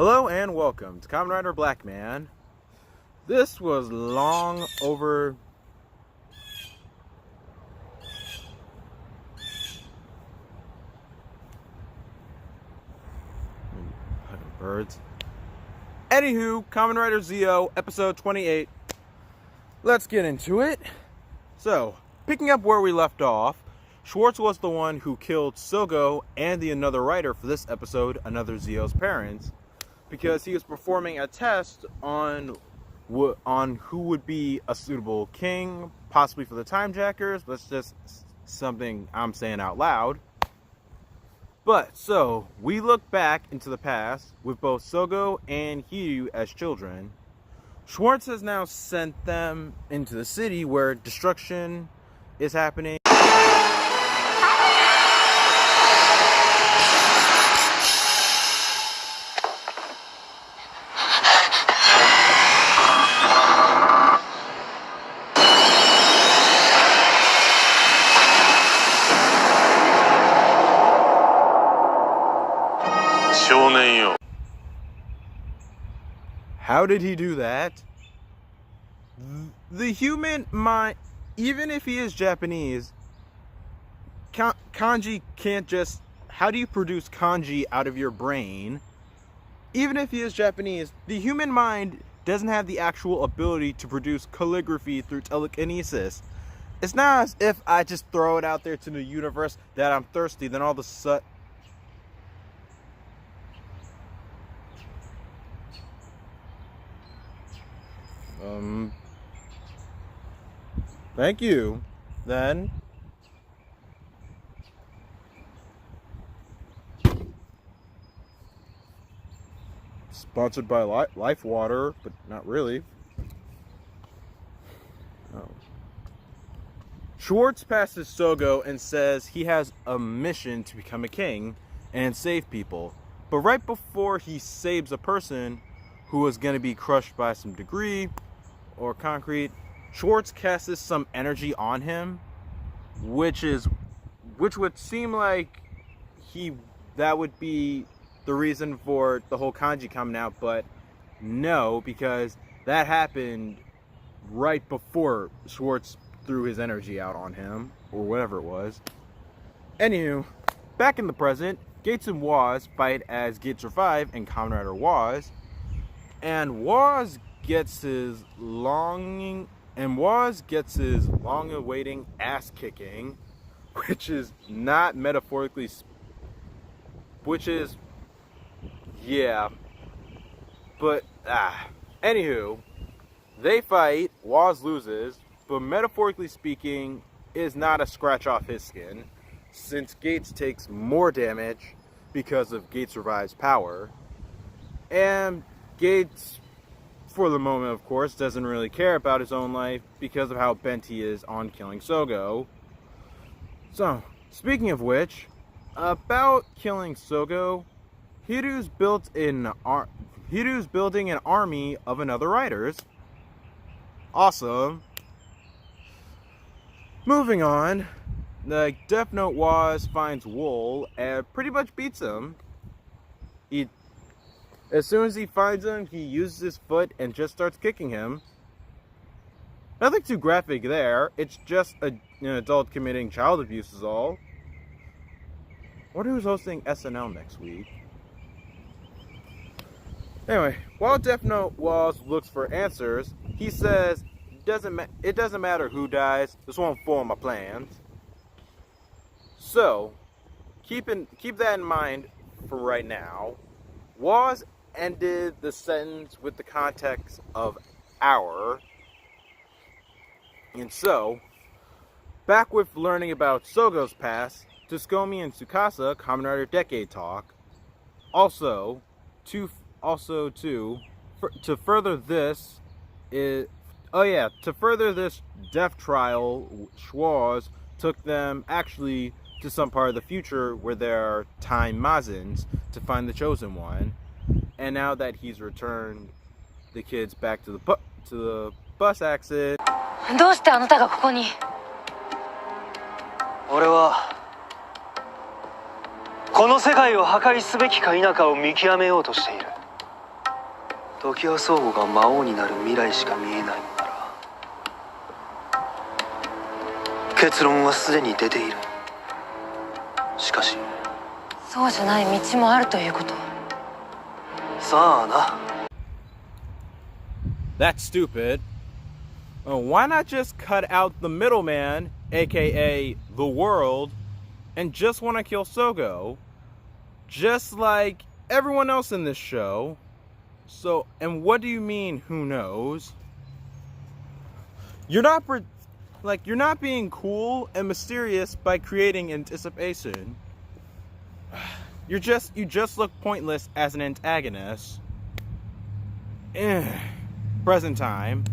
Hello and welcome to KamenRider Blackman. This was long over... Birds. Anywho, KamenRider Zeo, episode 28. Let's get into it. So, picking up where we left off, Schwartz was the one who killed Sogo and the another writer for this episode, another Zeo's parents, because he was performing a test on who would be a suitable king, possibly for the Time Jackers. That's just something I'm saying out loud. But, so, we look back into the past with both Sogo and Hiryu as children. Schwartz has now sent them into the city where destruction is happening. How did he do that? The human mind, even if he is Japanese, kanji can't just... How do you produce kanji out of your brain? Even if he is Japanese, the human mind doesn't have the actual ability to produce calligraphy through telekinesis. It's not as if I just throw it out there to the universe that I'm thirsty, then all of a sudden... Thank you, then. Sponsored by Life Water, but not really. Oh. Schwartz passes Sogo and says he has a mission to become a king and save people. But right before he saves a person who was going to be crushed by some debris or concrete, Schwartz casts some energy on him, which would seem like that would be the reason for the whole kanji coming out, but no, because that happened right before Schwartz threw his energy out on him, or whatever it was. Anywho, back in the present, Gates and Waz fight as Gates Revive and KamenRider Waz, and Waz gets his long-awaiting ass kicking, which is not metaphorically, anywho, they fight, Waz loses, but metaphorically speaking, is not a scratch off his skin, since Gates takes more damage because of Gates Revive's power, and Gates, for the moment, of course, doesn't really care about his own life because of how bent he is on killing Sogo. So, speaking of which, about killing Sogo, Hiryu's building an army of another riders. Awesome. Moving on, the Death Note Waz finds Wool and pretty much beats him. As soon as he finds him, he uses his foot and just starts kicking him. Nothing too graphic there. It's just an adult committing child abuse is all. I wonder who's hosting SNL next week. Anyway, while Death Note Waz looks for answers, he says, it doesn't matter who dies, this won't foil my plans. So, keep that in mind for right now. Waz ended the sentence with the context of hour. And so, back with learning about Sogo's past, Tsukomi and Tsukasa, KamenRider Decade Talk. To further this death trial, Schwartz took them actually to some part of the future where there are time Mazins to find the chosen one. And now that he's returned the kids back to the bus accident. どうしてあなたがここに？俺はこの世界を破壊すべきか否かを見極めようとしている。時は相互が魔王になる未来しか見えないのなら結論はすでに出ている。しかしそうじゃない道もあるということ。さあな。 That's stupid. Why not just cut out the middleman, aka the world, and just want to kill Sogo? Just like everyone else in this show. So, and what do you mean, who knows? You're not being cool and mysterious by creating anticipation. You just look pointless as an antagonist. Present time.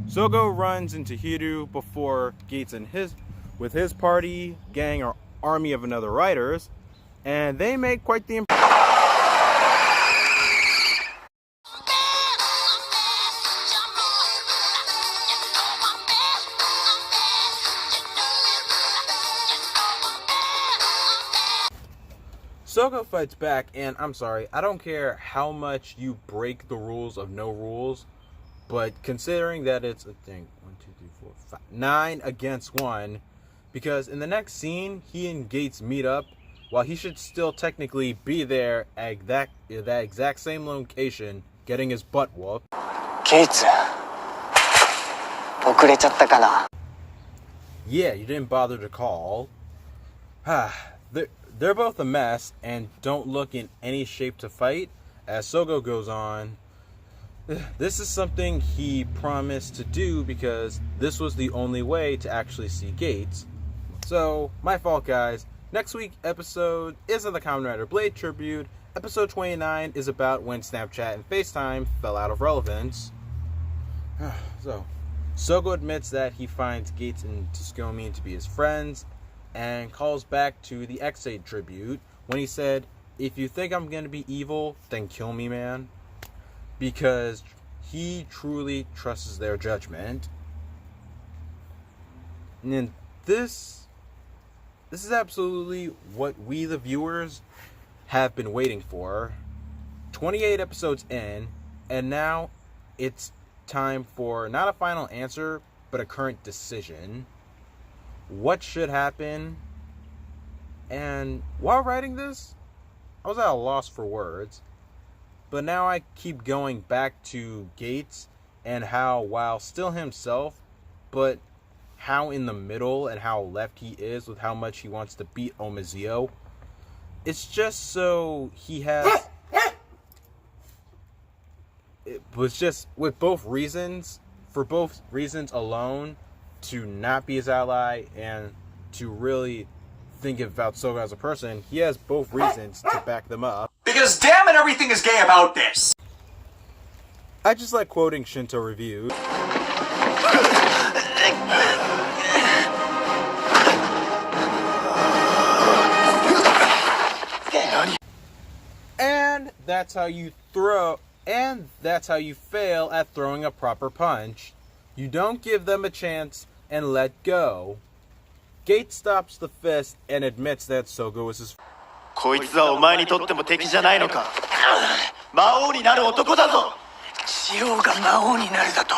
Sogo runs into Hiru before Gates and with his party, gang, or army of another riders, and they make quite the impression. Sogo fights back, and I'm sorry, I don't care how much you break the rules of no rules, but considering that it's, I think, 1, 2, 3, 4, 5, 9 against 1, because in the next scene, he and Gates meet up, while he should still technically be there at that exact same location, getting his butt whooped. Gates, 遅れちゃったかな。 Yeah, you didn't bother to call. They're both a mess and don't look in any shape to fight. As Sogo goes on, this is something he promised to do because this was the only way to actually see Gates. So, my fault, guys. Next week's episode is of the KamenRider Blade tribute. Episode 29 is about when Snapchat and FaceTime fell out of relevance. So, Sogo admits that he finds Gates and Tsukuyomi to be his friends, and calls back to the X8 tribute when he said, "If you think I'm gonna be evil, then kill me, man." Because he truly trusts their judgment. And then this is absolutely what we, the viewers, have been waiting for. 28 episodes in, and now it's time for not a final answer, but a current decision. What should happen? And while writing this, I was at a loss for words. But now I keep going back to Gates and how, while still himself, but how in the middle and how left he is with how much he wants to beat Omazeo. It's just so he has... It was just with both reasons, for both reasons alone, to not be his ally and to really think about Sogo as a person, he has both reasons to back them up. Because damn it, everything is gay about this! I just like quoting Shinto reviews. And that's how you fail at throwing a proper punch. You don't give them a chance and let go. Gates stops the fist and admits that Sogo is his... こいつはお前にとっても敵じゃないのか。魔王になる男だぞ。ジオが魔王になるだと。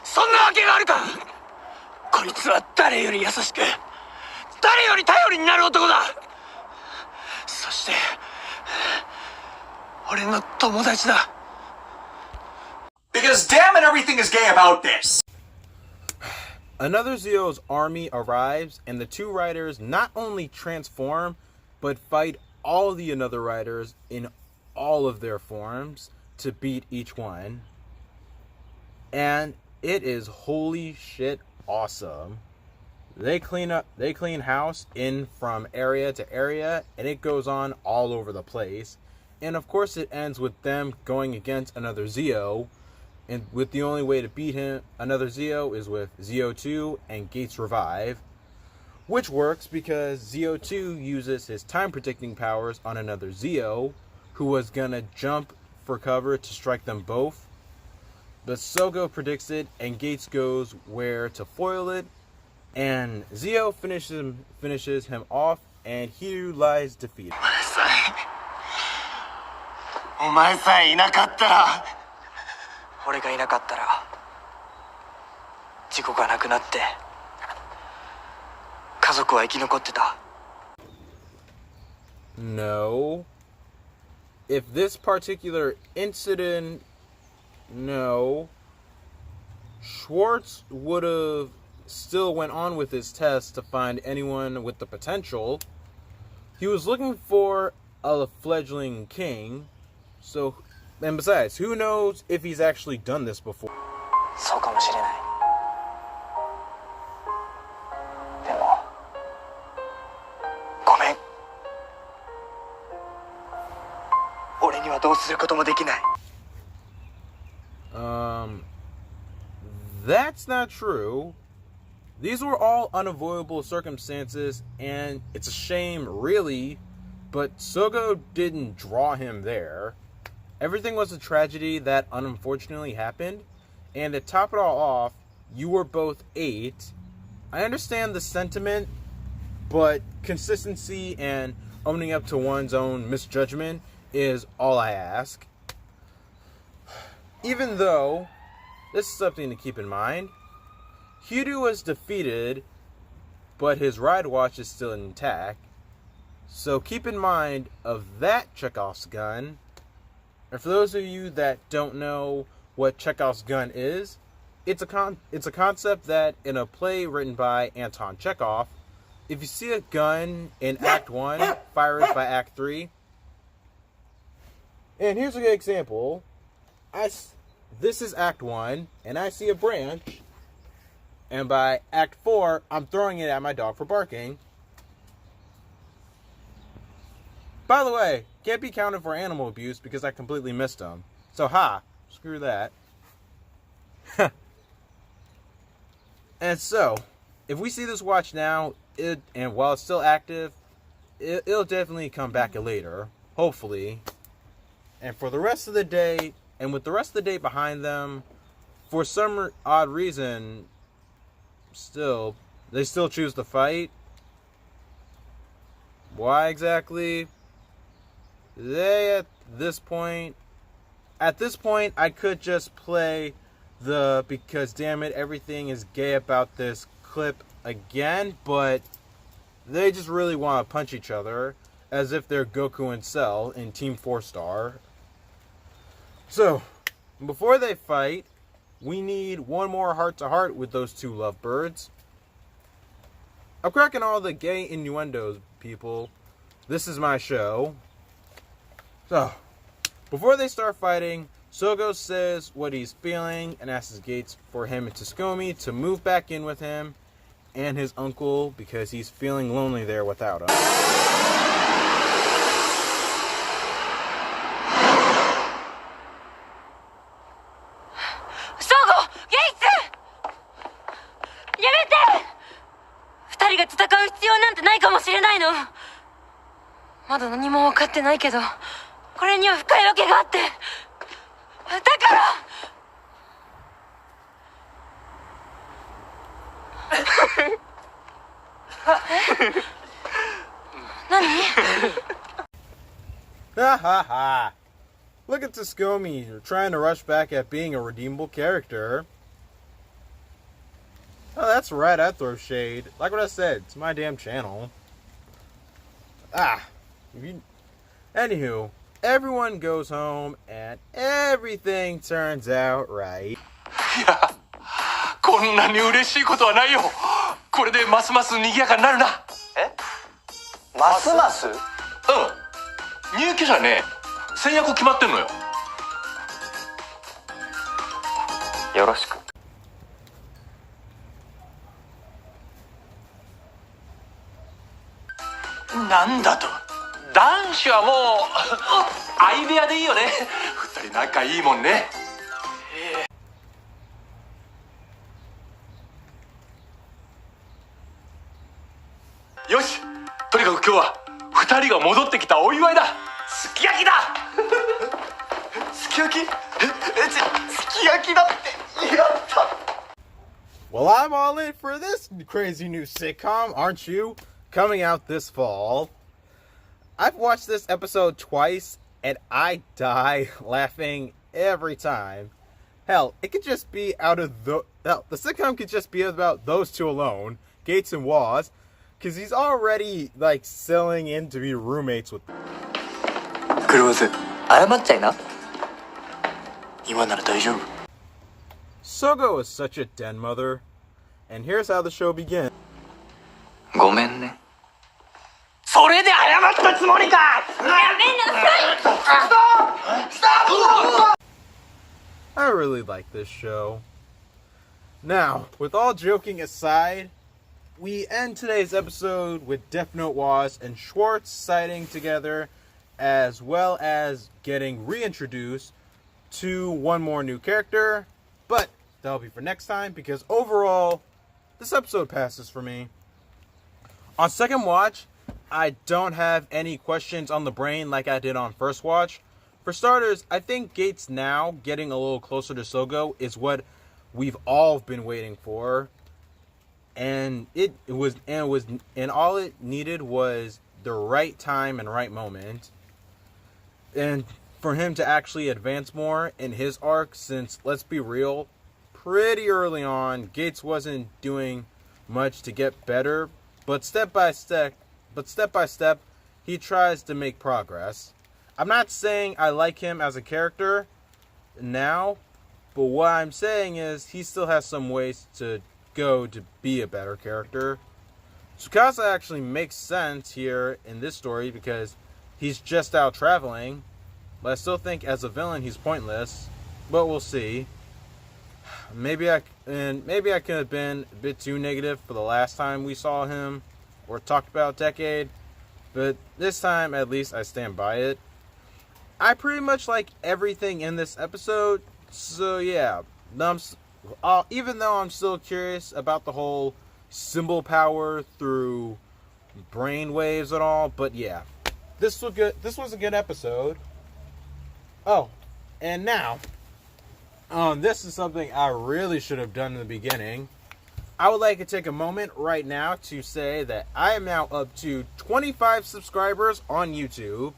そんなわけがあるか。こいつは誰より優しく、誰より頼りになる男だ。そして俺の友達だ。Because damn it, everything is gay about this! Another Zeo's army arrives, and the two riders not only transform, but fight all the Another Riders in all of their forms to beat each one. And it is holy shit awesome. They clean house in from area to area, and it goes on all over the place. And of course it ends with them going against another Zeo, and with the only way to beat him, another Zeo, is with Zeo 2 and Gates Revive, which works because Zeo 2 uses his time predicting powers on another Zeo, who was gonna jump for cover to strike them both. But Sogo predicts it, and Gates goes where to foil it, and Zeo finishes him off, and Hiru lies defeated. お前さえいなかったら俺がいなかったら事故がなくなって家族は生き残ってた。 No. If this particular incident, no. Schwartz would have still went on with his test to find anyone with the potential. He was looking for a fledgling king. So, and besides, who knows if he's actually done this before? そうかもしれない。でもごめん。俺にはどうすることもできない。That's not true. These were all unavoidable circumstances, and it's a shame, really, but Sogo didn't draw him there. Everything was a tragedy that unfortunately happened, and to top it all off, you were both 8. I understand the sentiment, but consistency and owning up to one's own misjudgment is all I ask. Even though, this is something to keep in mind, Hiryu was defeated, but his ride watch is still intact. So keep in mind of that Chekhov's gun. And for those of you that don't know what Chekhov's gun is, it's a concept that in a play written by Anton Chekhov, if you see a gun in Act 1, fire it by Act 3. And here's a good example. This is Act 1, and I see a branch, and by Act 4, I'm throwing it at my dog for barking. By the way, can't be counted for animal abuse because I completely missed him. So, screw that. And so, if we see this watch now, and while it's still active, it'll definitely come back later, hopefully. And for the rest of the day, and with the rest of the day behind them, for some odd reason, they still choose to fight. Why exactly? At this point, I could just play because damn it, everything is gay about this clip again, but they just really want to punch each other as if they're Goku and Cell in Team 4-Star. So, before they fight, we need one more heart-to-heart with those two lovebirds. I'm cracking all the gay innuendos, people. This is my show. So, before they start fighting, Sogo says what he's feeling and asks Gates for him and Tsukuyomi to move back in with him and his uncle because he's feeling lonely there without him. Sogo! Gates! やめて！二人が戦う必要なんてないかもしれないの。まだ何も分かってないけど、これには深いわけがあって。だから。何？ Ha ha ha. Look at Tsukuyomi trying to rush back at being a redeemable character. Oh, that's right, I throw shade. Like what I said, it's my damn channel. Anywho, everyone goes home and everything turns out right. いや、こんなに嬉しいことはないよ。これでますます賑やかになるな。え？ますます？うん。入居者ね、先約決まってんのよ。よろしく。なんだと？男子はもう相部屋でいいよね。二人仲いいもんね。よし、とにかく今日は二人が戻ってきたお祝いだ。すき焼きだ。すき焼き？すき焼きだってやった。 Well, I'm all in for this crazy new sitcom, aren't you? Coming out this fall. I've watched this episode twice, and I die laughing every time. Hell, it could just be out of the sitcom could just be about those two alone, Gates and Waz, because he's already like selling in to be roommates with. クローズ謝っちゃいな。今なら大丈夫。 Sogo is such a den mother, and here's how the show begins. ごめんね。それで謝ったつもりか。やめなさい。I really like this show. Now, with all joking aside, we end today's episode with Death Note Waz and Schwartz siding together, as well as getting reintroduced to one more new character, but that'll be for next time, because overall, this episode passes for me. On second watch, I don't have any questions on the brain like I did on first watch. For starters, I think Gates now getting a little closer to Sogo is what we've all been waiting for. And all it needed was the right time and right moment. And for him to actually advance more in his arc, since, let's be real, pretty early on, Gates wasn't doing much to get better, but step by step, he tries to make progress. I'm not saying I like him as a character now, but what I'm saying is he still has some ways to go to be a better character. Tsukasa actually makes sense here in this story because he's just out traveling, but I still think as a villain he's pointless, but we'll see. Maybe I could have been a bit too negative for the last time we saw him or talked about Decade, but this time at least I stand by it. I pretty much like everything in this episode, so yeah. Even though I'm still curious about the whole symbol power through brain waves and all, but yeah, this was good. This was a good episode. Oh, and now, this is something I really should have done in the beginning. I would like to take a moment right now to say that I am now up to 25 subscribers on YouTube.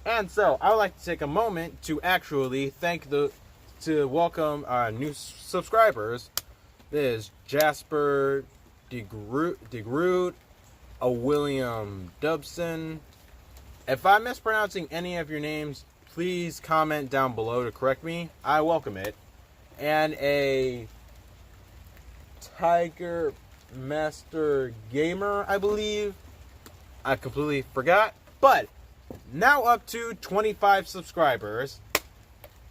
And so, I would like to take a moment to actually welcome new subscribers. There's Jasper DeGroot, a William Dubson. If I'm mispronouncing any of your names, please comment down below to correct me. I welcome it. And a Tiger Master Gamer, I believe. I completely forgot. But now up to 25 subscribers.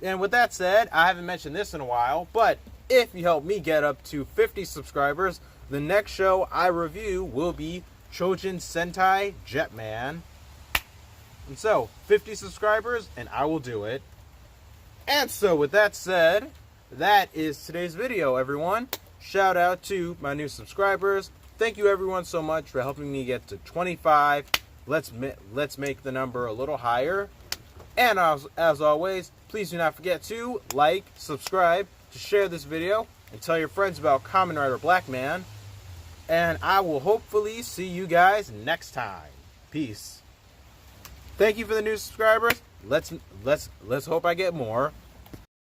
And with that said, I haven't mentioned this in a while, but if you help me get up to 50 subscribers, the next show I review will be Chojin Sentai Jetman. And so, 50 subscribers, and I will do it. And so, with that said, that is today's video, everyone. Shout out to my new subscribers. Thank you, everyone, so much for helping me get to 25. Let's make the number a little higher. And as always, please do not forget to like, subscribe, to share this video, and tell your friends about KamenRider Blackman. And I will hopefully see you guys next time. Peace. Thank you for the new subscribers. Let's hope I get more.